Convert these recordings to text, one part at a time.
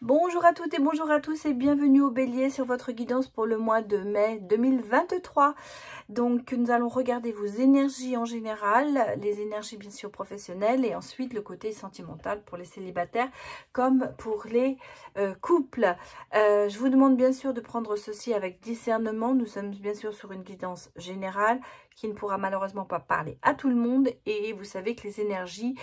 Bonjour à toutes et bonjour à tous et bienvenue au Bélier sur votre guidance pour le mois de mai 2023. Donc nous allons regarder vos énergies en général, les énergies bien sûr professionnelles et ensuite le côté sentimental pour les célibataires comme pour les couples. Je vous demande bien sûr de prendre ceci avec discernement. Nous sommes bien sûr sur une guidance générale qui ne pourra malheureusement pas parler à tout le monde et vous savez que les énergies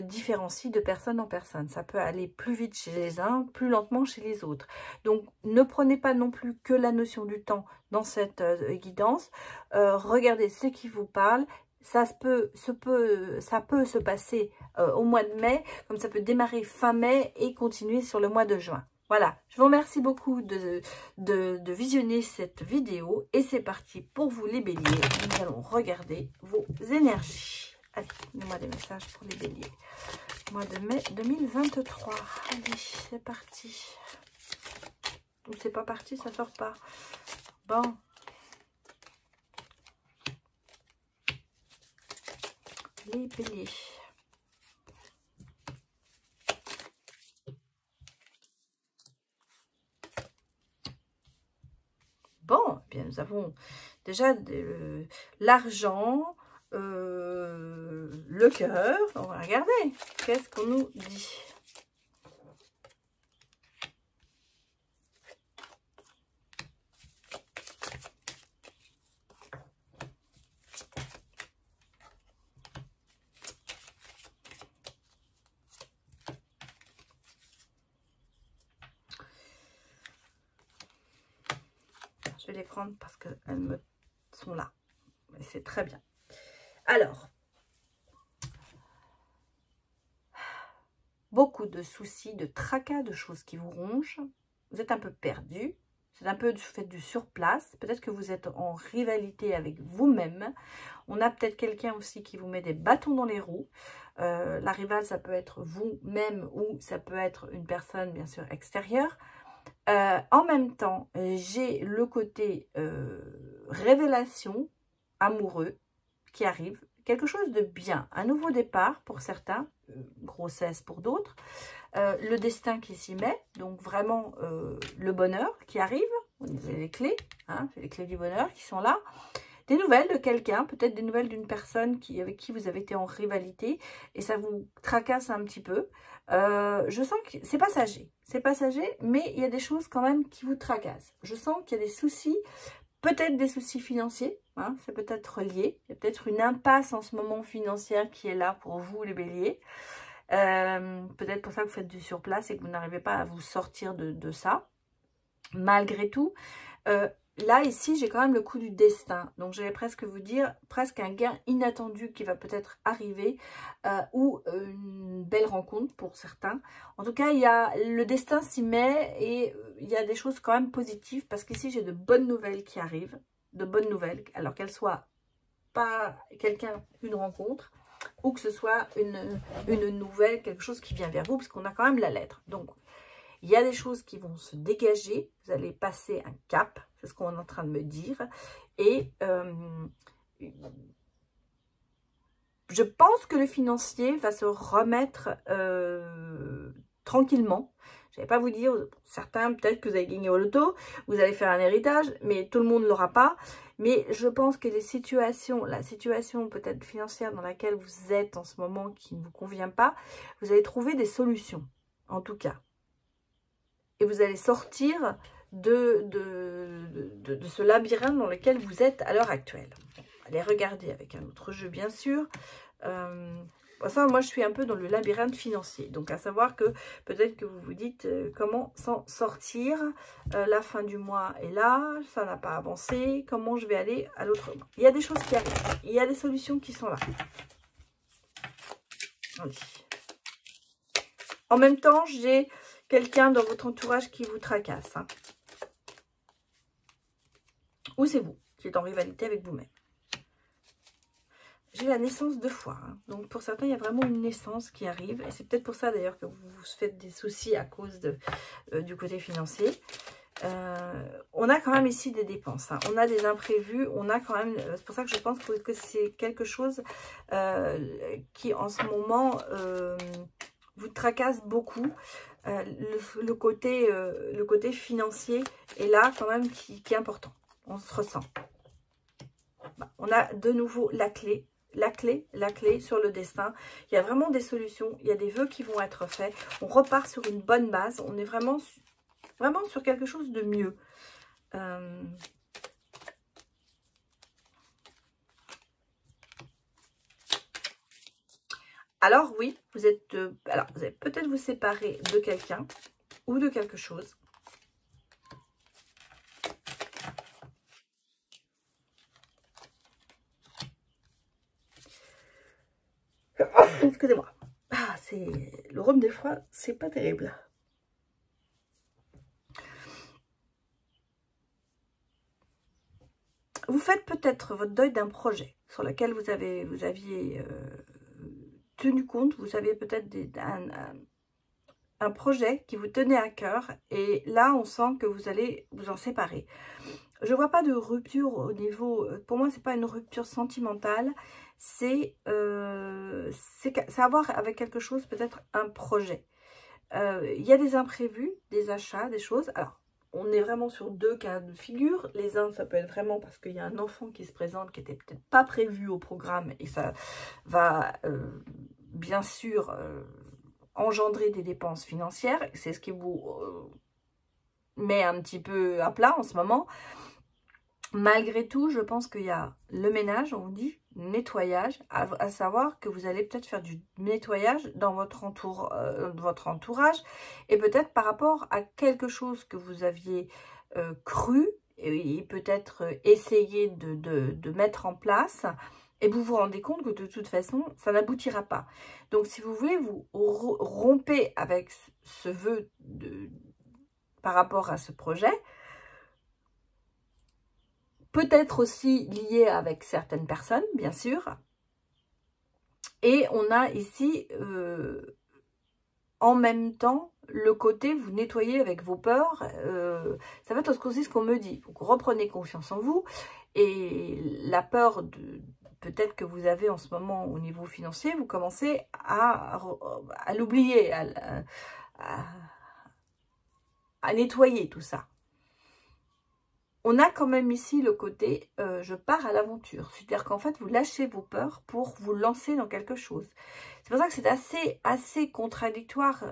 différencient de personne en personne. Ça peut aller plus vite chez les uns, plus lentement chez les autres. Donc ne prenez pas non plus que la notion du temps dans cette guidance. Regardez ce qui vous parle. Ça peut se passer au mois de mai, comme ça peut démarrer fin mai et continuer sur le mois de juin. Voilà, je vous remercie beaucoup de visionner cette vidéo et c'est parti pour vous les béliers. Nous allons regarder vos énergies. Allez, donnez-moi des messages pour les béliers. Mois de mai 2023. Allez, c'est parti. Ou c'est pas parti, ça sort pas. Bon. Les béliers. Bon, eh bien nous avons déjà l'argent, le cœur. On va regarder. Qu'est-ce qu'on nous dit? Je vais les prendre parce qu'elles me sont là. Et c'est très bien. Alors, beaucoup de soucis, de tracas, de choses qui vous rongent. Vous êtes un peu perdu. C'est un peu du fait du surplace. Peut-être que vous êtes en rivalité avec vous-même. On a peut-être quelqu'un aussi qui vous met des bâtons dans les roues. La rivale, ça peut être vous-même ou ça peut être une personne, bien sûr, extérieure. En même temps, j'ai le côté révélation amoureux qui arrive. Quelque chose de bien, un nouveau départ pour certains, grossesse pour d'autres. Le destin qui s'y met, donc vraiment le bonheur qui arrive. Vous avez les clés, hein, les clés du bonheur qui sont là. Des nouvelles de quelqu'un, peut-être des nouvelles d'une personne avec qui vous avez été en rivalité et ça vous tracasse un petit peu. Je sens que c'est passager, mais il y a des choses quand même qui vous tracassent. Je sens qu'il y a des soucis, peut-être des soucis financiers, hein, c'est peut-être lié. Il y a peut-être une impasse en ce moment financière qui est là pour vous les béliers. Peut-être pour ça que vous faites du surplace et que vous n'arrivez pas à vous sortir de ça. Malgré tout, là, ici, j'ai quand même le coup du destin. Donc, j'allais presque vous dire, presque un gain inattendu qui va peut-être arriver ou une belle rencontre pour certains. En tout cas, il y a le destin s'y met et il y a des choses quand même positives parce qu'ici, j'ai de bonnes nouvelles qui arrivent. De bonnes nouvelles, alors qu'elles soient pas quelqu'un, une rencontre ou que ce soit une nouvelle, quelque chose qui vient vers vous parce qu'on a quand même la lettre. Donc, il y a des choses qui vont se dégager. Vous allez passer un cap. C'est ce qu'on est en train de me dire. Et je pense que le financier va se remettre tranquillement. Je ne vais pas vous dire, certains peut-être que vous allez gagner au loto, vous allez faire un héritage, mais tout le monde ne l'aura pas. Mais je pense que la situation peut-être financière dans laquelle vous êtes en ce moment qui ne vous convient pas, vous allez trouver des solutions, en tout cas. Et vous allez sortir de ce labyrinthe dans lequel vous êtes à l'heure actuelle. Allez regarder avec un autre jeu, bien sûr. Ça, moi, je suis un peu dans le labyrinthe financier. Donc, à savoir que peut-être que vous vous dites comment s'en sortir. La fin du mois est là, ça n'a pas avancé. Comment je vais aller à l'autre mois? Il y a des choses qui arrivent. Il y a des solutions qui sont là. Allez. En même temps, j'ai quelqu'un dans votre entourage qui vous tracasse. Hein. Ou c'est vous qui êtes en rivalité avec vous-même. J'ai la naissance 2 fois. Hein. Donc, pour certains, il y a vraiment une naissance qui arrive. Et c'est peut-être pour ça, d'ailleurs, que vous vous faites des soucis à cause du côté financier. On a quand même ici des dépenses. Hein. On a des imprévus. On a quand même... c'est pour ça que je pense que c'est quelque chose qui, en ce moment... vous tracasse beaucoup. le côté financier est là quand même qui est important. On se ressent. On a de nouveau la clé sur le destin. Il y a vraiment des solutions, il y a des vœux qui vont être faits. On repart sur une bonne base, on est vraiment sur quelque chose de mieux. Alors oui, vous allez peut-être vous séparer de quelqu'un ou de quelque chose. Excusez-moi. Ah, le rhume des fois, c'est pas terrible. Vous faites peut-être votre deuil d'un projet sur lequel vous aviez tenu compte. Vous aviez peut-être un projet qui vous tenait à cœur. Et là, on sent que vous allez vous en séparer. Je ne vois pas de rupture au niveau... Pour moi, ce n'est pas une rupture sentimentale. C'est à voir avec quelque chose, peut-être un projet. Il y a des imprévus, des achats, des choses. Alors, on est vraiment sur deux cas de figure. Les uns, ça peut être vraiment parce qu'il y a un enfant qui se présente qui n'était peut-être pas prévu au programme. Et ça va, bien sûr, engendrer des dépenses financières. C'est ce qui vous met un petit peu à plat en ce moment. Malgré tout, je pense qu'il y a le ménage, on dit nettoyage, à savoir que vous allez peut-être faire du nettoyage dans votre entourage et peut-être par rapport à quelque chose que vous aviez cru et peut-être essayé de mettre en place et vous vous rendez compte que de toute façon, ça n'aboutira pas. Donc, si vous voulez, vous rompez avec ce vœu par rapport à ce projet. Peut-être aussi lié avec certaines personnes, bien sûr. Et on a ici, en même temps, le côté, vous nettoyez avec vos peurs. Ça va être aussi ce qu'on me dit. Donc, reprenez confiance en vous. Et la peur, peut-être que vous avez en ce moment au niveau financier, vous commencez à l'oublier, à nettoyer tout ça. On a quand même ici le côté je pars à l'aventure. C'est-à-dire qu'en fait, vous lâchez vos peurs pour vous lancer dans quelque chose. C'est pour ça que c'est assez contradictoire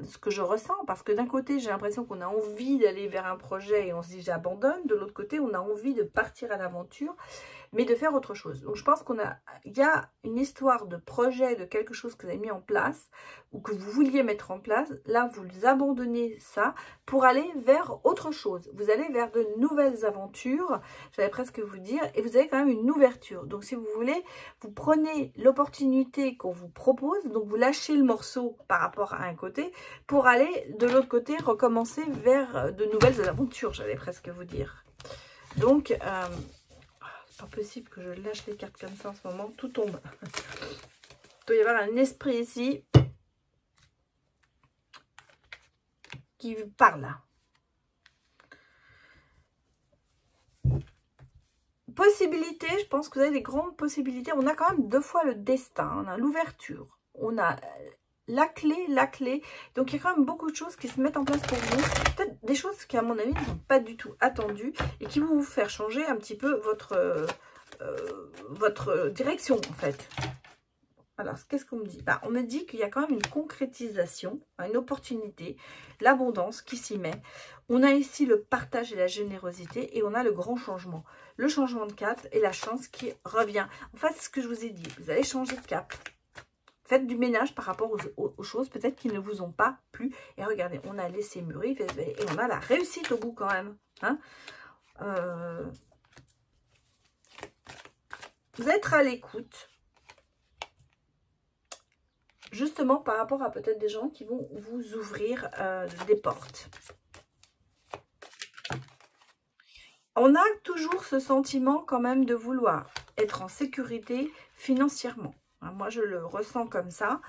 ce que je ressens. Parce que d'un côté, j'ai l'impression qu'on a envie d'aller vers un projet et on se dit j'abandonne. De l'autre côté, on a envie de partir à l'aventure, mais de faire autre chose. Donc je pense il y a une histoire de projet, de quelque chose que vous avez mis en place ou que vous vouliez mettre en place. Là, vous abandonnez ça pour aller vers autre chose. Vous allez vers de nouvelles aventures, j'allais presque vous dire, et vous avez quand même une ouverture. Donc si vous voulez, vous prenez l'opportunité qu'on vous propose, donc vous lâchez le morceau par rapport à un côté pour aller de l'autre côté, recommencer vers de nouvelles aventures, j'allais presque vous dire. Donc, c'est pas possible que je lâche les cartes comme ça en ce moment, tout tombe. Il doit y avoir un esprit ici qui parle. Possibilités, je pense que vous avez des grandes possibilités. On a quand même deux fois le destin, on a l'ouverture, on a la clé. Donc, il y a quand même beaucoup de choses qui se mettent en place pour vous. Peut-être des choses qui, à mon avis, ne sont pas du tout attendues et qui vont vous faire changer un petit peu votre direction, en fait. Alors, qu'est-ce qu'on me dit? On me dit qu'il y a quand même une concrétisation, une opportunité, l'abondance qui s'y met. On a ici le partage et la générosité et on a le grand changement. Le changement de cap et la chance qui revient. En fait, c'est ce que je vous ai dit. Vous allez changer de cap. Faites du ménage par rapport aux choses peut-être qui ne vous ont pas plu. Et regardez, on a laissé mûrir et on a la réussite au bout quand même. Hein, vous allez être à l'écoute. Justement par rapport à peut-être des gens qui vont vous ouvrir des portes. On a toujours ce sentiment quand même de vouloir être en sécurité financièrement. Moi, je le ressens comme ça.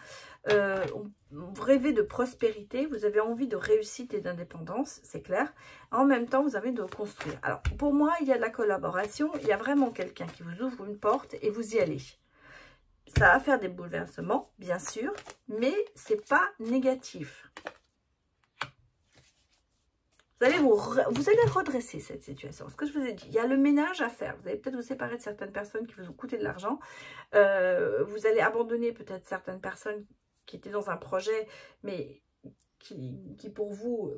Vous rêvez de prospérité, vous avez envie de réussite et d'indépendance, c'est clair. En même temps, vous avez de construire. Alors, pour moi, il y a de la collaboration. Il y a vraiment quelqu'un qui vous ouvre une porte et vous y allez. Ça va faire des bouleversements, bien sûr, mais c'est pas négatif. Vous allez redresser cette situation. Ce que je vous ai dit, il y a le ménage à faire. Vous allez peut-être vous séparer de certaines personnes qui vous ont coûté de l'argent. Vous allez abandonner peut-être certaines personnes qui étaient dans un projet, mais qui pour vous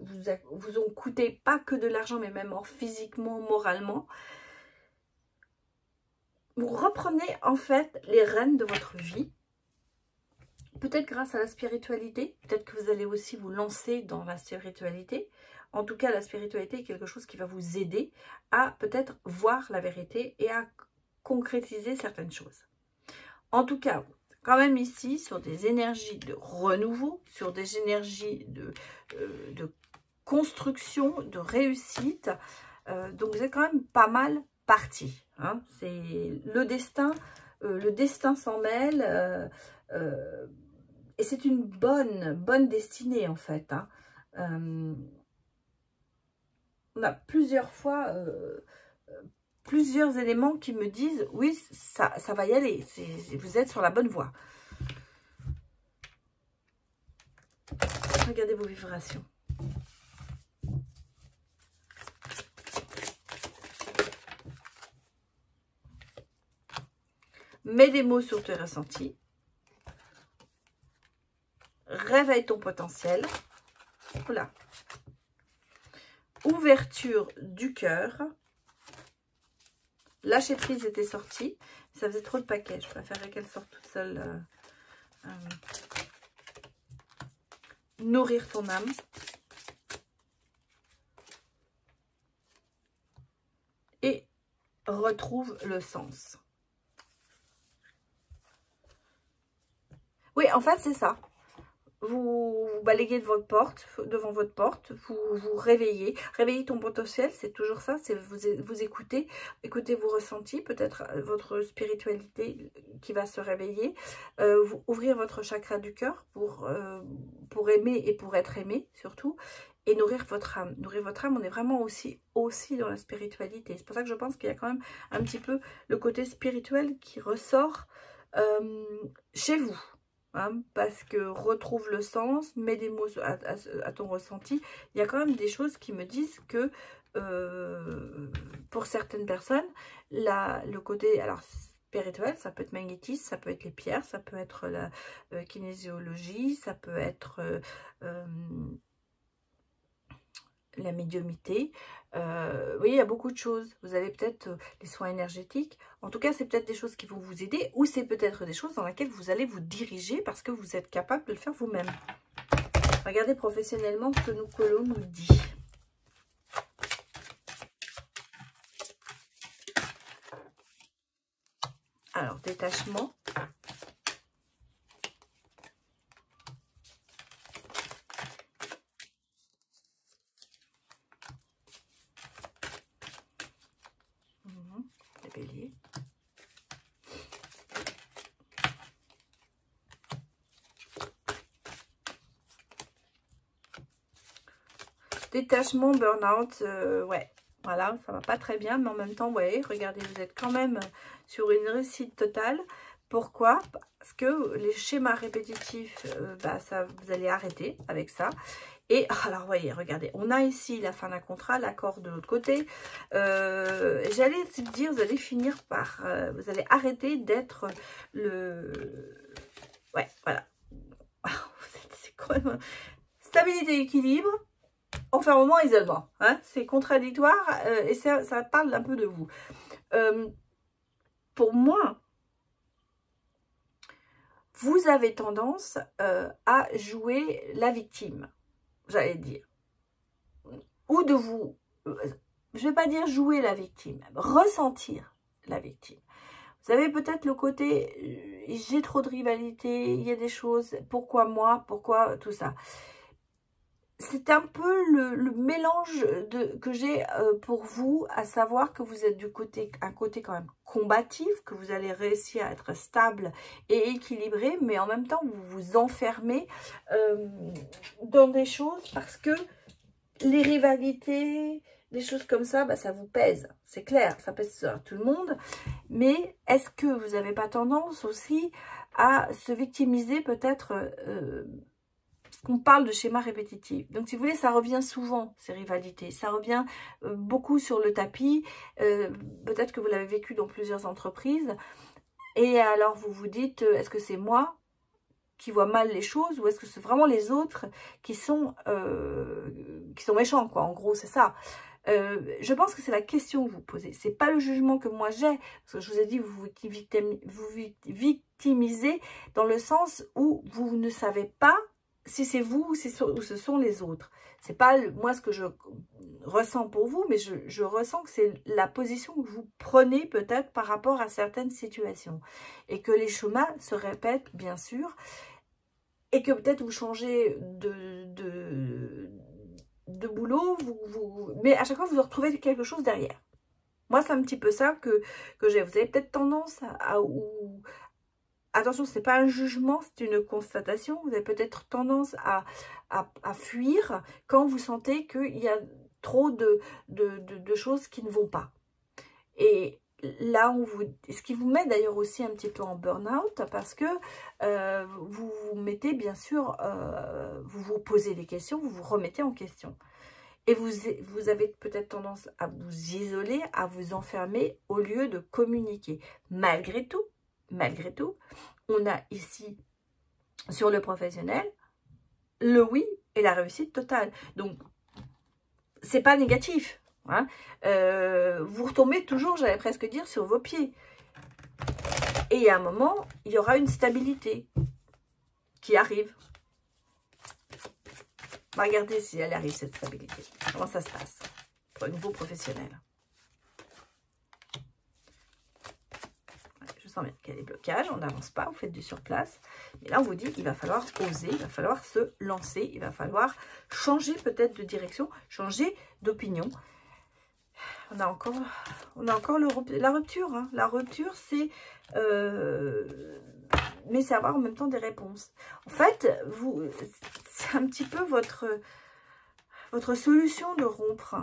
ont coûté pas que de l'argent, mais même physiquement, moralement. Vous reprenez en fait les rênes de votre vie. Peut-être grâce à la spiritualité. Peut-être que vous allez aussi vous lancer dans la spiritualité. En tout cas, la spiritualité est quelque chose qui va vous aider à peut-être voir la vérité et à concrétiser certaines choses. En tout cas, quand même ici, sur des énergies de renouveau, sur des énergies de construction, de réussite. Donc, vous êtes quand même pas mal parti. Hein. C'est le destin s'en mêle. Et c'est une bonne destinée, en fait. Hein. On a plusieurs fois... plusieurs éléments qui me disent oui, ça va y aller, vous êtes sur la bonne voie. Regardez vos vibrations. Mets des mots sur tes ressentis. Réveille ton potentiel. Voilà. Ouverture du cœur. Lâcher prise était sortie. Ça faisait trop de paquets. Je préférerais qu'elle sorte toute seule. Nourrir ton âme. Et retrouve le sens. Oui, en fait, c'est ça. Vous balayez devant votre porte, vous vous réveillez. Réveiller ton potentiel, c'est toujours ça, c'est vous écouter vos ressentis, peut-être votre spiritualité qui va se réveiller, ouvrir votre chakra du cœur pour aimer et pour être aimé surtout, et nourrir votre âme. Nourrir votre âme, on est vraiment aussi dans la spiritualité. C'est pour ça que je pense qu'il y a quand même un petit peu le côté spirituel qui ressort chez vous. Hein, parce que retrouve le sens, mets des mots à ton ressenti. Il y a quand même des choses qui me disent que pour certaines personnes, le côté spirituel, ça peut être magnétisme, ça peut être les pierres, ça peut être la kinésiologie, ça peut être la médiumnité. Oui, il y a beaucoup de choses. Vous avez peut-être les soins énergétiques. En tout cas, c'est peut-être des choses qui vont vous aider ou c'est peut-être des choses dans lesquelles vous allez vous diriger parce que vous êtes capable de le faire vous-même. Regardez professionnellement ce que l'on nous dit. Alors, détachement. Bélier. Détachement, burn-out, ouais, voilà, ça va pas très bien, mais en même temps, ouais, regardez, vous êtes quand même sur une réussite totale. Pourquoi? Parce que les schémas répétitifs, vous allez arrêter avec ça. Et alors, voyez, regardez, on a ici la fin d'un contrat, l'accord de l'autre côté. J'allais dire, vous allez finir par... vous allez arrêter d'être ouais, voilà. C'est quoi? Stabilité, équilibre, enfermement, isolement. Hein, c'est contradictoire et ça parle un peu de vous. Pour moi, vous avez tendance à jouer la victime. J'allais dire, ou de vous, je ne vais pas dire jouer la victime, ressentir la victime. Vous avez peut-être le côté, j'ai trop de rivalité, il y a des choses, pourquoi moi, pourquoi tout ça. C'est un peu le mélange que j'ai pour vous, à savoir que vous êtes un côté quand même combatif, que vous allez réussir à être stable et équilibré, mais en même temps vous vous enfermez dans des choses parce que les rivalités, des choses comme ça, ça vous pèse, c'est clair, ça pèse sur tout le monde. Mais est-ce que vous n'avez pas tendance aussi à se victimiser peut-être qu'on parle de schéma répétitif. Donc, si vous voulez, ça revient souvent, ces rivalités. Ça revient beaucoup sur le tapis. Peut-être que vous l'avez vécu dans plusieurs entreprises. Et alors, vous vous dites, est-ce que c'est moi qui vois mal les choses ou est-ce que c'est vraiment les autres qui sont méchants, quoi. En gros, c'est ça. Je pense que c'est la question que vous posez. C'est pas le jugement que moi j'ai. Parce que je vous ai dit, vous victimisez dans le sens où vous ne savez pas si c'est vous ou ce sont les autres. C'est pas moi ce que je ressens pour vous, mais je ressens que c'est la position que vous prenez peut-être par rapport à certaines situations. Et que les schémas se répètent, bien sûr. Et que peut-être vous changez de boulot, mais à chaque fois, vous retrouvez quelque chose derrière. Moi, c'est un petit peu ça que j'ai. Vous avez peut-être tendance attention, ce n'est pas un jugement, c'est une constatation. Vous avez peut-être tendance à fuir quand vous sentez qu'il y a trop de choses qui ne vont pas. Et là, ce qui vous met d'ailleurs aussi un petit peu en burn-out parce que vous vous mettez, bien sûr, vous vous posez des questions, vous vous remettez en question. Et vous avez peut-être tendance à vous isoler, à vous enfermer au lieu de communiquer. Malgré tout, on a ici, sur le professionnel, le oui et la réussite totale. Donc, c'est pas négatif. Hein. Vous retombez toujours, j'allais presque dire, sur vos pieds. Et à un moment, il y aura une stabilité qui arrive. On va regarder si elle arrive, cette stabilité. Comment ça se passe pour un nouveau professionnel. Je sens bien qu'il y a des blocages, on n'avance pas, vous faites du surplace. Mais là, on vous dit qu'il va falloir oser, il va falloir se lancer, il va falloir changer peut-être de direction, changer d'opinion. On a encore la rupture. Hein. La rupture, c'est... mais c'est avoir en même temps des réponses. En fait, c'est un petit peu votre solution de rompre.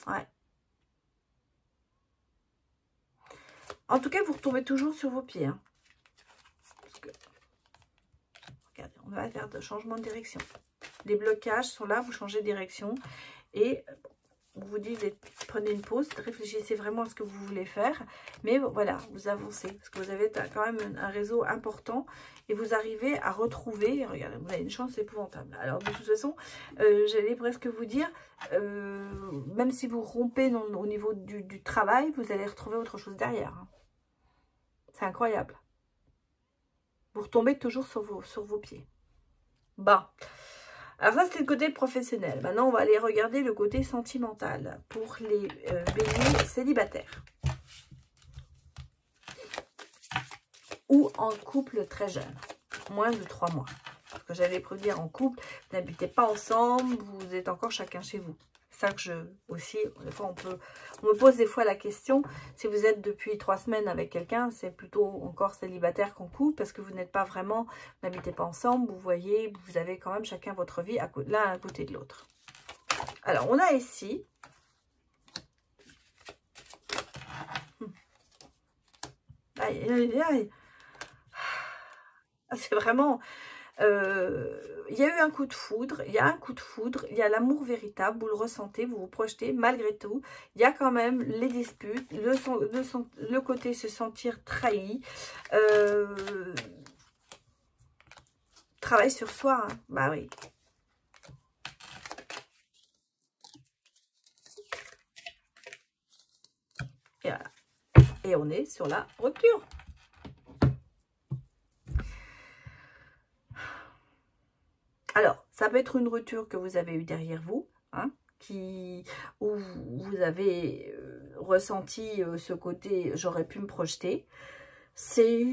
Ouais. En tout cas, vous retombez toujours sur vos pieds. Hein. Parce que, regardez, on va faire de changement de direction. Les blocages sont là, vous changez de direction. Et on vous dit, prenez une pause, réfléchissez vraiment à ce que vous voulez faire. Mais voilà, vous avancez. Parce que vous avez quand même un réseau important. Et vous arrivez à retrouver, regardez, vous avez une chance épouvantable. Alors de toute façon, j'allais presque vous dire, même si vous rompez au niveau du travail, vous allez retrouver autre chose derrière. Hein. C'est incroyable. Vous retombez toujours sur vos pieds. Bah. Alors ça, c'était le côté professionnel. Maintenant, on va aller regarder le côté sentimental pour les béliers célibataires. Ou en couple très jeune, moins de 3 mois. Parce que j'allais prévenir en couple, vous n'habitez pas ensemble, vous êtes encore chacun chez vous. C'est ça que aussi, des fois on me pose des fois la question, si vous êtes depuis 3 semaines avec quelqu'un, c'est plutôt encore célibataire qu'en couple, parce que vous n'êtes pas vraiment, vous n'habitez pas ensemble, vous voyez, vous avez quand même chacun votre vie l'un à côté de l'autre. Alors, on a ici, aïe, aïe, aïe, c'est vraiment... il y a eu un coup de foudre, il y a un coup de foudre, il y a l'amour véritable, vous le ressentez, vous vous projetez, malgré tout, il y a quand même les disputes, le côté se sentir trahi, travail sur soi, hein. Bah oui. Et voilà. Et on est sur la rupture. Alors, ça peut être une rupture que vous avez eue derrière vous, hein, où vous avez ressenti ce côté « j'aurais pu me projeter ». C'est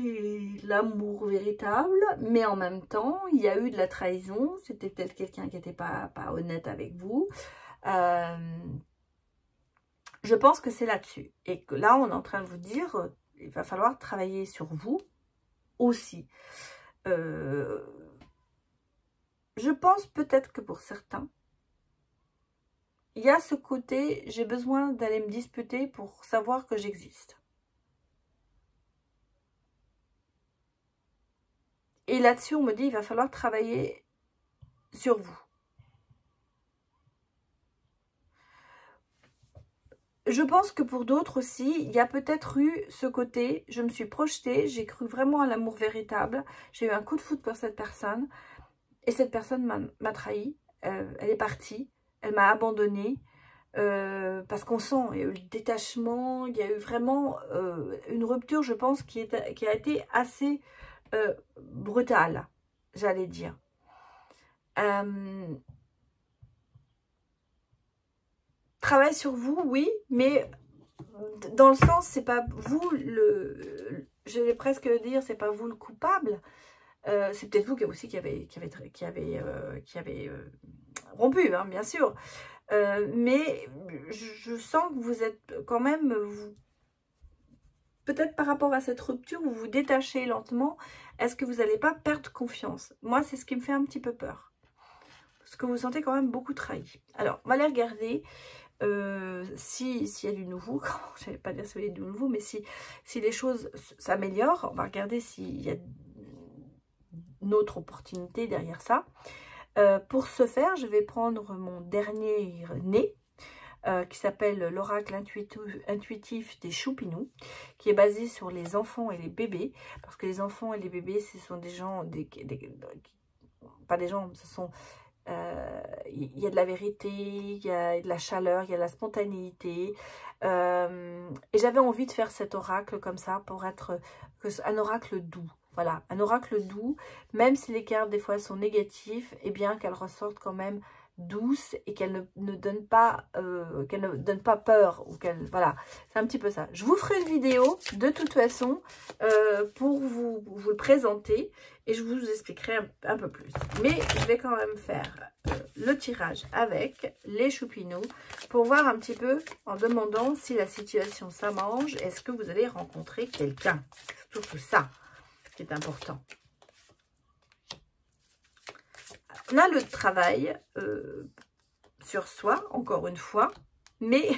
l'amour véritable, mais en même temps, il y a eu de la trahison. C'était peut-être quelqu'un qui n'était pas honnête avec vous. Je pense que c'est là-dessus. Et que là, on est en train de vous dire, il va falloir travailler sur vous aussi. Je pense peut-être que pour certains, il y a ce côté, j'ai besoin d'aller me disputer pour savoir que j'existe. Et là-dessus, on me dit, il va falloir travailler sur vous. Je pense que pour d'autres aussi, il y a peut-être eu ce côté, je me suis projetée, j'ai cru vraiment à l'amour véritable, j'ai eu un coup de foudre pour cette personne, et cette personne m'a trahi, elle est partie, elle m'a abandonnée, parce qu'on sent, il y a eu le détachement, il y a eu vraiment une rupture, je pense, qui a été assez brutale, j'allais dire. Travail sur vous, oui, mais dans le sens, c'est pas vous je vais presque dire, c'est pas vous le coupable. C'est peut-être vous aussi qui avez rompu, hein, bien sûr. Mais je sens que vous êtes quand même, peut-être par rapport à cette rupture, vous vous détachez lentement. Est-ce que vous n'allez pas perdre confiance? Moi, c'est ce qui me fait un petit peu peur. Parce que vous vous sentez quand même beaucoup trahi. Alors, on va aller regarder s'il y a du nouveau. Je n'allais pas dire s'il y a du nouveau, mais si les choses s'améliorent, on va regarder s'il y a une autre opportunité derrière ça. Pour ce faire, je vais prendre mon dernier né, qui s'appelle l'oracle intuitif des Choupinous, qui est basé sur les enfants et les bébés, parce que les enfants et les bébés, ce sont des gens, pas des gens, ce sont, il y a de la vérité, il y a de la chaleur, il y a de la spontanéité, et j'avais envie de faire cet oracle comme ça, pour être un oracle doux. Voilà, un oracle doux, même si les cartes des fois sont négatives, et bien qu'elles ressortent quand même douces et qu'elles ne donnent pas peur, ou voilà, c'est un petit peu ça. Je vous ferai une vidéo de toute façon pour vous le présenter et je vous expliquerai un peu plus. Mais je vais quand même faire le tirage avec les Choupinous pour voir un petit peu, en demandant si la situation s'arrange, est-ce que vous allez rencontrer quelqu'un. C'est surtout ça qui est important. On a le travail sur soi, encore une fois, mais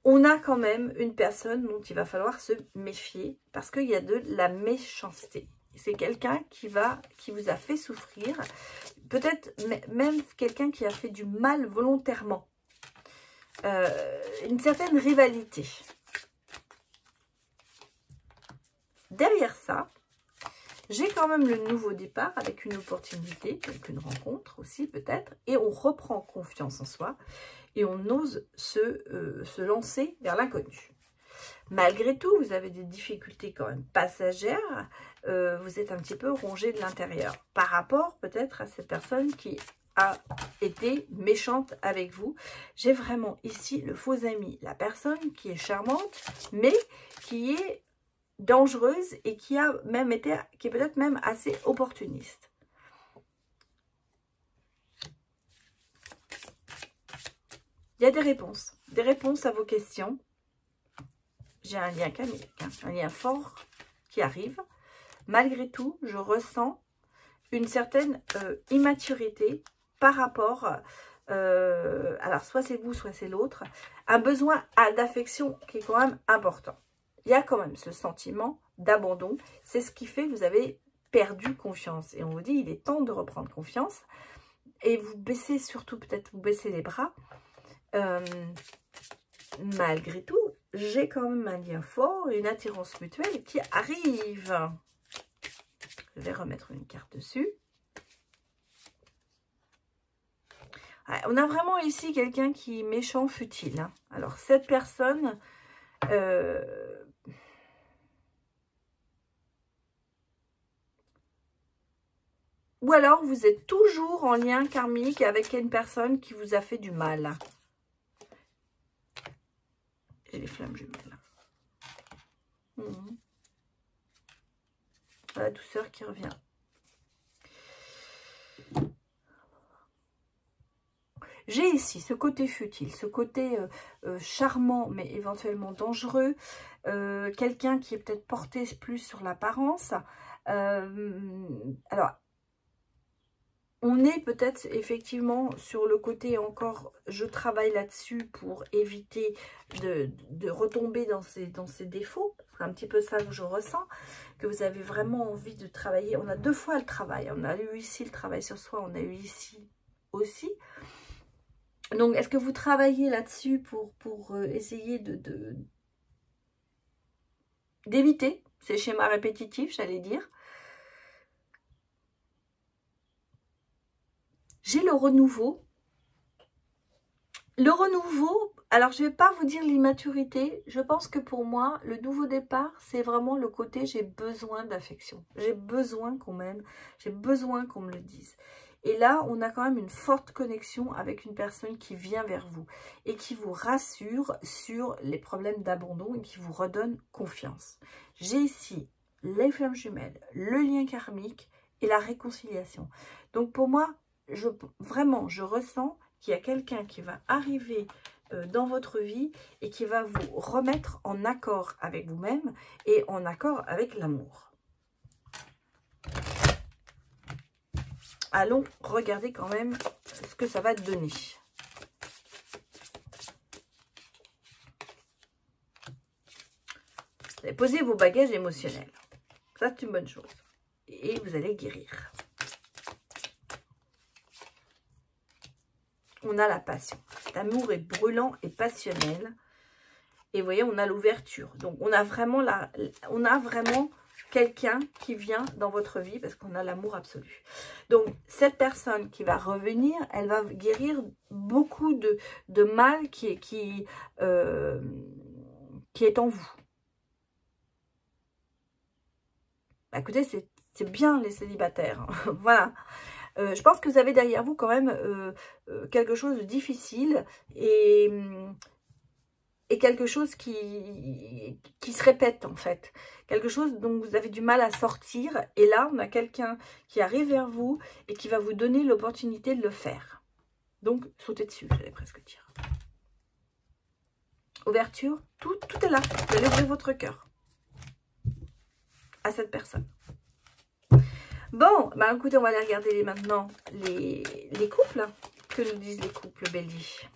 on a quand même une personne dont il va falloir se méfier parce qu'il y a de la méchanceté. C'est quelqu'un qui vous a fait souffrir, peut-être même quelqu'un qui a fait du mal volontairement. Une certaine rivalité. Derrière ça, j'ai quand même le nouveau départ avec une opportunité, avec une rencontre aussi peut-être, et on reprend confiance en soi et on ose se lancer vers l'inconnu. Malgré tout, vous avez des difficultés quand même passagères, vous êtes un petit peu rongé de l'intérieur par rapport peut-être à cette personne qui a été méchante avec vous. J'ai vraiment ici le faux ami, la personne qui est charmante, mais qui est dangereuse et qui est peut-être même assez opportuniste. Il y a des réponses à vos questions. J'ai un lien karmique, un lien fort qui arrive. Malgré tout, je ressens une certaine immaturité par rapport, alors soit c'est vous, soit c'est l'autre, un besoin d'affection qui est quand même important. Il y a quand même ce sentiment d'abandon. C'est ce qui fait que vous avez perdu confiance. Et on vous dit, il est temps de reprendre confiance. Et vous baissez surtout, peut-être vous baissez les bras. Malgré tout, j'ai quand même un lien fort, une attirance mutuelle qui arrive. Je vais remettre une carte dessus. Ouais, on a vraiment ici quelqu'un qui est méchant, futile. Hein. Alors, cette personne... ou alors, vous êtes toujours en lien karmique avec une personne qui vous a fait du mal. J'ai les flammes jumelles. La douceur qui revient. J'ai ici ce côté futile, ce côté charmant, mais éventuellement dangereux. Quelqu'un qui est peut-être porté plus sur l'apparence. Alors, on est peut-être effectivement sur le côté encore, je travaille là-dessus pour éviter de retomber dans ces défauts. C'est un petit peu ça que je ressens, que vous avez vraiment envie de travailler. On a deux fois le travail. On a eu ici le travail sur soi, on a eu ici aussi. Donc, est-ce que vous travaillez là-dessus pour essayer d'éviter ces schémas répétitifs, j'allais dire. J'ai le renouveau. Le renouveau, alors je ne vais pas vous dire l'immaturité. Je pense que pour moi, le nouveau départ, c'est vraiment le côté j'ai besoin d'affection. J'ai besoin qu'on m'aime, j'ai besoin qu'on me le dise. Et là, on a quand même une forte connexion avec une personne qui vient vers vous et qui vous rassure sur les problèmes d'abandon et qui vous redonne confiance. J'ai ici les flammes jumelles, le lien karmique et la réconciliation. Donc pour moi, vraiment, je ressens qu'il y a quelqu'un qui va arriver dans votre vie et qui va vous remettre en accord avec vous-même et en accord avec l'amour. Allons regarder quand même ce que ça va donner. Vous allez poser vos bagages émotionnels. Ça, c'est une bonne chose. Et vous allez guérir. On a la passion. L'amour est brûlant et passionnel. Et vous voyez, on a l'ouverture. Donc, on a vraiment quelqu'un qui vient dans votre vie parce qu'on a l'amour absolu. Donc, cette personne qui va revenir, elle va guérir beaucoup de mal qui est en vous. Bah, écoutez, c'est bien les célibataires. Voilà. Je pense que vous avez derrière vous quand même quelque chose de difficile et quelque chose qui se répète en fait. Quelque chose dont vous avez du mal à sortir. Et là, on a quelqu'un qui arrive vers vous et qui va vous donner l'opportunité de le faire. Donc, sautez dessus, j'allais presque dire. Ouverture, tout est là. Vous allez ouvrir votre cœur à cette personne. Bon, bah écoutez, on va aller regarder maintenant les couples. Que nous disent les couples béliers.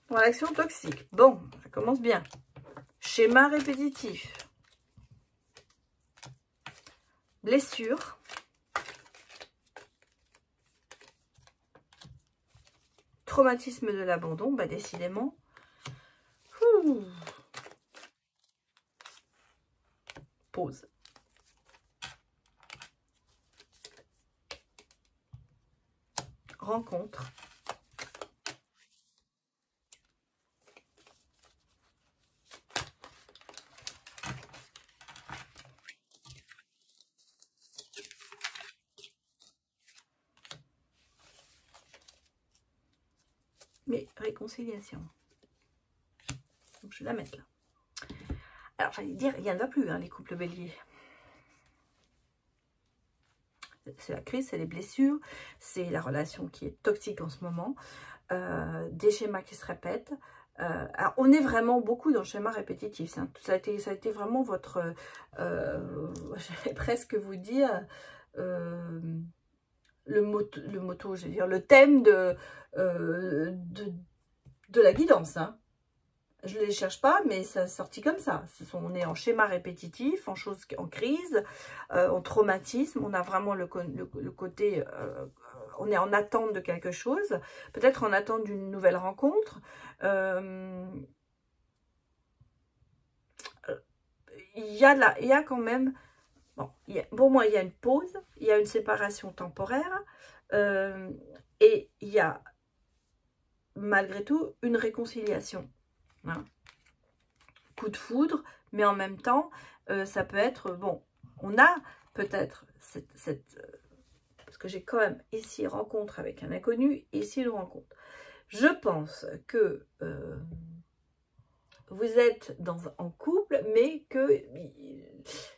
Relation toxique. Bon, ça commence bien. Schéma répétitif. Blessure. Traumatisme de l'abandon. Bah décidément. Ouh. Pause. Rencontre. Mais réconciliation. Donc, je vais la mettre là. Alors, j'allais dire, il n'y en a plus, hein, les couples béliers. C'est la crise, c'est les blessures, c'est la relation qui est toxique en ce moment, des schémas qui se répètent. Alors, on est vraiment beaucoup dans le schéma répétitif. Ça a été vraiment votre, j'allais presque vous dire, je veux dire, le thème de la guidance. Hein. Je ne les cherche pas, mais ça sortit comme ça. On est en schéma répétitif, en crise, en traumatisme. On a vraiment le côté, on est en attente de quelque chose, peut-être en attente d'une nouvelle rencontre. Il y a quand même, bon, pour moi, il y a une pause, il y a une séparation temporaire, et il y a malgré tout une réconciliation. Hein. Coup de foudre, mais en même temps, ça peut être, bon, on a peut-être parce que j'ai quand même ici rencontre avec un inconnu, ici une rencontre. Je pense que vous êtes en couple, mais que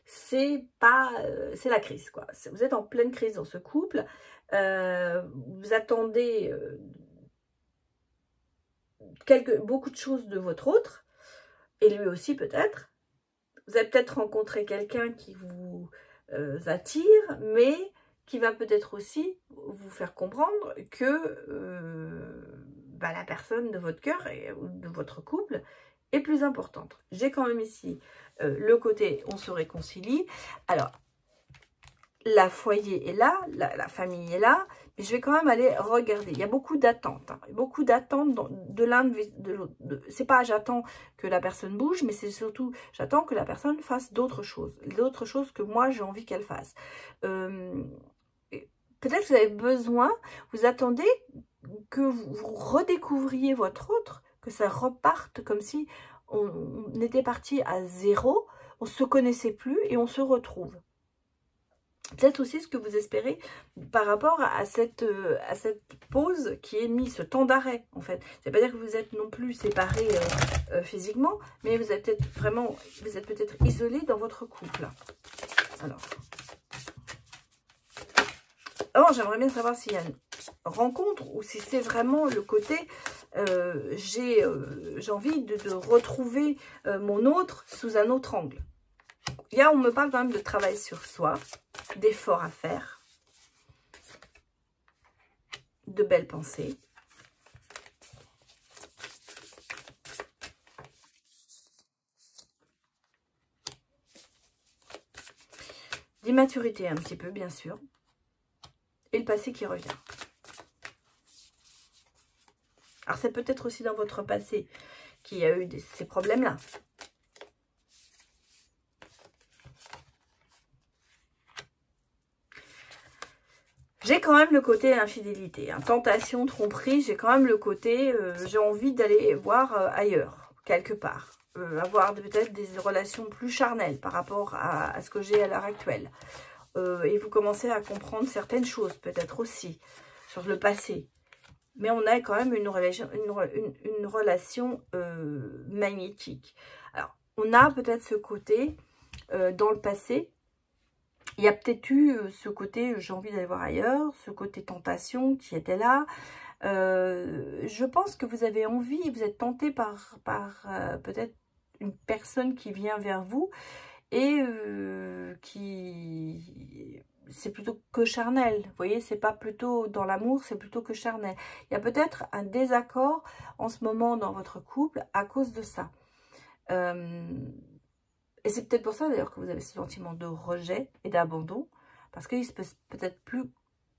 c'est la crise, quoi. Vous êtes en pleine crise dans ce couple, vous attendez beaucoup de choses de votre autre, et lui aussi peut-être. Vous avez peut-être rencontré quelqu'un qui vous attire, mais qui va peut-être aussi vous faire comprendre que la personne de votre cœur ou de votre couple est plus importante. J'ai quand même ici le côté on se réconcilie. Alors, la foyer est là, la famille est là, mais je vais quand même aller regarder. Il y a beaucoup d'attentes, hein, beaucoup d'attentes de l'un de l'autre. C'est pas j'attends que la personne bouge, mais c'est surtout j'attends que la personne fasse d'autres choses que moi j'ai envie qu'elle fasse. Peut-être que vous avez besoin, vous attendez que vous redécouvriez votre autre, que ça reparte comme si on était parti à zéro, on se connaissait plus et on se retrouve. Peut-être aussi ce que vous espérez par rapport à cette pause qui est mise, ce temps d'arrêt en fait. Ça ne veut pas dire que vous êtes non plus séparés physiquement, mais vous êtes peut-être vraiment, vous êtes peut-être isolés dans votre couple. Alors j'aimerais bien savoir s'il y a une rencontre ou si c'est vraiment le côté j'ai envie de retrouver mon autre sous un autre angle. Là, on me parle quand même de travail sur soi, d'efforts à faire, de belles pensées. D'immaturité un petit peu, bien sûr. Et le passé qui revient. Alors, c'est peut-être aussi dans votre passé qu'il y a eu ces problèmes-là. J'ai quand même le côté infidélité, hein, tentation, tromperie, j'ai quand même le côté, j'ai envie d'aller voir ailleurs, quelque part. Avoir peut-être des relations plus charnelles par rapport à ce que j'ai à l'heure actuelle. Et vous commencez à comprendre certaines choses, peut-être aussi, sur le passé. Mais on a quand même une relation magnétique. Alors, on a peut-être ce côté, dans le passé, il y a peut-être eu ce côté, j'ai envie d'aller voir ailleurs, ce côté tentation qui était là. Je pense que vous avez envie, vous êtes tenté par peut-être une personne qui vient vers vous et qui... c'est plutôt que charnel. Vous voyez, c'est pas plutôt dans l'amour, c'est plutôt que charnel. Il y a peut-être un désaccord en ce moment dans votre couple à cause de ça. Et c'est peut-être pour ça d'ailleurs que vous avez ce sentiment de rejet et d'abandon. Parce qu'il se passe peut-être plus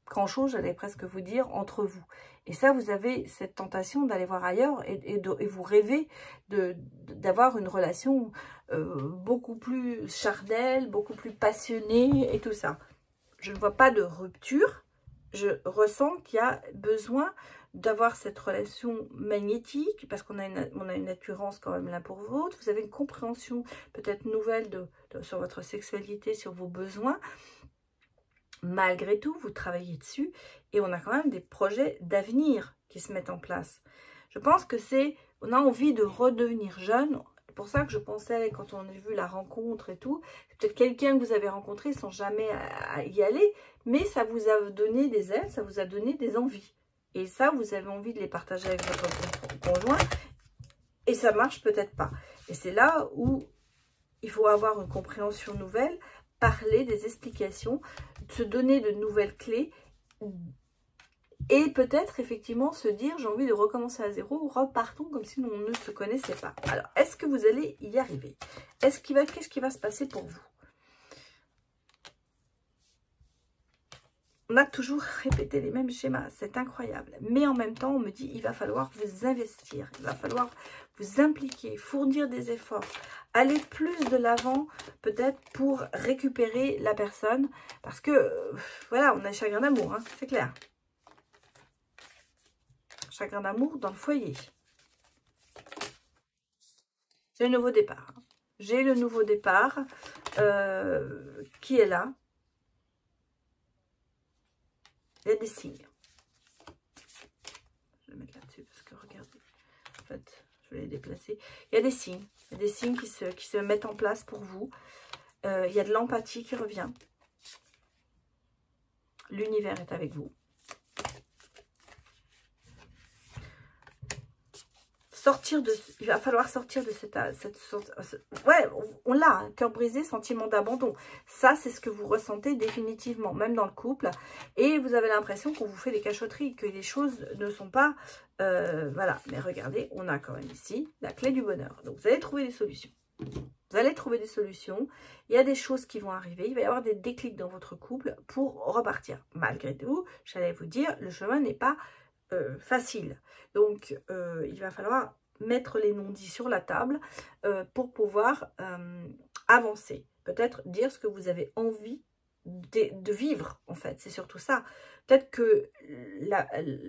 grand-chose, j'allais presque vous dire, entre vous. Et ça, vous avez cette tentation d'aller voir ailleurs et vous rêvez d'avoir une relation beaucoup plus charnelle, beaucoup plus passionnée et tout ça. Je ne vois pas de rupture. Je ressens qu'il y a besoin d'avoir cette relation magnétique, parce qu'on a une attirance quand même l'un pour l'autre. Vous avez une compréhension peut-être nouvelle sur votre sexualité, sur vos besoins. Malgré tout, vous travaillez dessus et on a quand même des projets d'avenir qui se mettent en place. Je pense que on a envie de redevenir jeune. C'est pour ça que je pensais, quand on a vu la rencontre et tout, c'est peut-être quelqu'un que vous avez rencontré sans jamais y aller, mais ça vous a donné des ailes, ça vous a donné des envies. Et ça, vous avez envie de les partager avec votre conjoint et ça marche peut-être pas. Et c'est là où il faut avoir une compréhension nouvelle, parler des explications, se donner de nouvelles clés et peut-être effectivement se dire j'ai envie de recommencer à zéro, repartons comme si on ne se connaissait pas. Alors, est-ce que vous allez y arriver? Qu'est-ce qui va se passer pour vous? On a toujours répété les mêmes schémas, c'est incroyable. Mais en même temps, on me dit, il va falloir vous investir, il va falloir vous impliquer, fournir des efforts, aller plus de l'avant peut-être pour récupérer la personne. Parce que, voilà, on a chagrin d'amour, hein, c'est clair. Chagrin d'amour dans le foyer. J'ai le nouveau départ. J'ai le nouveau départ qui est là. Il y a des signes. Je vais mettre là-dessus parce que regardez. En fait, je vais les déplacer. Il y a des signes. Il y a des signes qui se mettent en place pour vous. Il y a de l'empathie qui revient. L'univers est avec vous. il va falloir sortir de cette sorte... Ouais, on l'a, hein, cœur brisé, sentiment d'abandon. Ça, c'est ce que vous ressentez définitivement, même dans le couple. Et vous avez l'impression qu'on vous fait des cachotteries, que les choses ne sont pas... voilà, mais regardez, on a quand même ici la clé du bonheur. Donc, vous allez trouver des solutions. Vous allez trouver des solutions. Il y a des choses qui vont arriver. Il va y avoir des déclics dans votre couple pour repartir. Malgré tout, j'allais vous dire, le chemin n'est pas facile. Donc, il va falloir mettre les non-dits sur la table pour pouvoir avancer. Peut-être dire ce que vous avez envie de vivre, en fait. C'est surtout ça. Peut-être que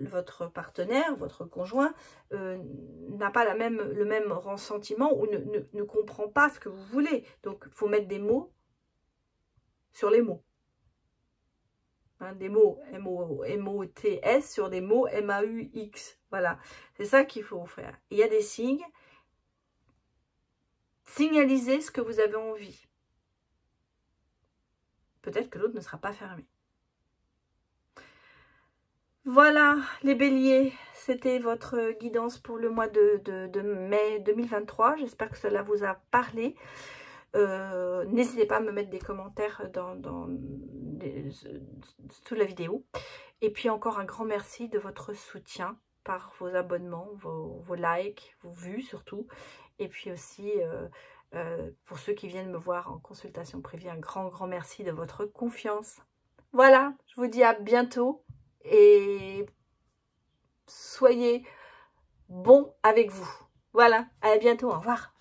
votre partenaire, votre conjoint, n'a pas le même ressentiment ou ne comprend pas ce que vous voulez. Donc, il faut mettre des mots sur les mots. Hein, des mots M-O-T-S sur des mots M-A-U-X. Voilà, c'est ça qu'il faut faire. Il y a des signes. Signalisez ce que vous avez envie. Peut-être que l'autre ne sera pas fermé. Voilà, les béliers, c'était votre guidance pour le mois de mai 2023. J'espère que cela vous a parlé. N'hésitez pas à me mettre des commentaires sous la vidéo. Et puis encore un grand merci de votre soutien par vos abonnements, vos likes, vos vues surtout. Et puis aussi, pour ceux qui viennent me voir en consultation privée, un grand merci de votre confiance. Voilà, je vous dis à bientôt et soyez bons avec vous. Voilà, à bientôt, au revoir.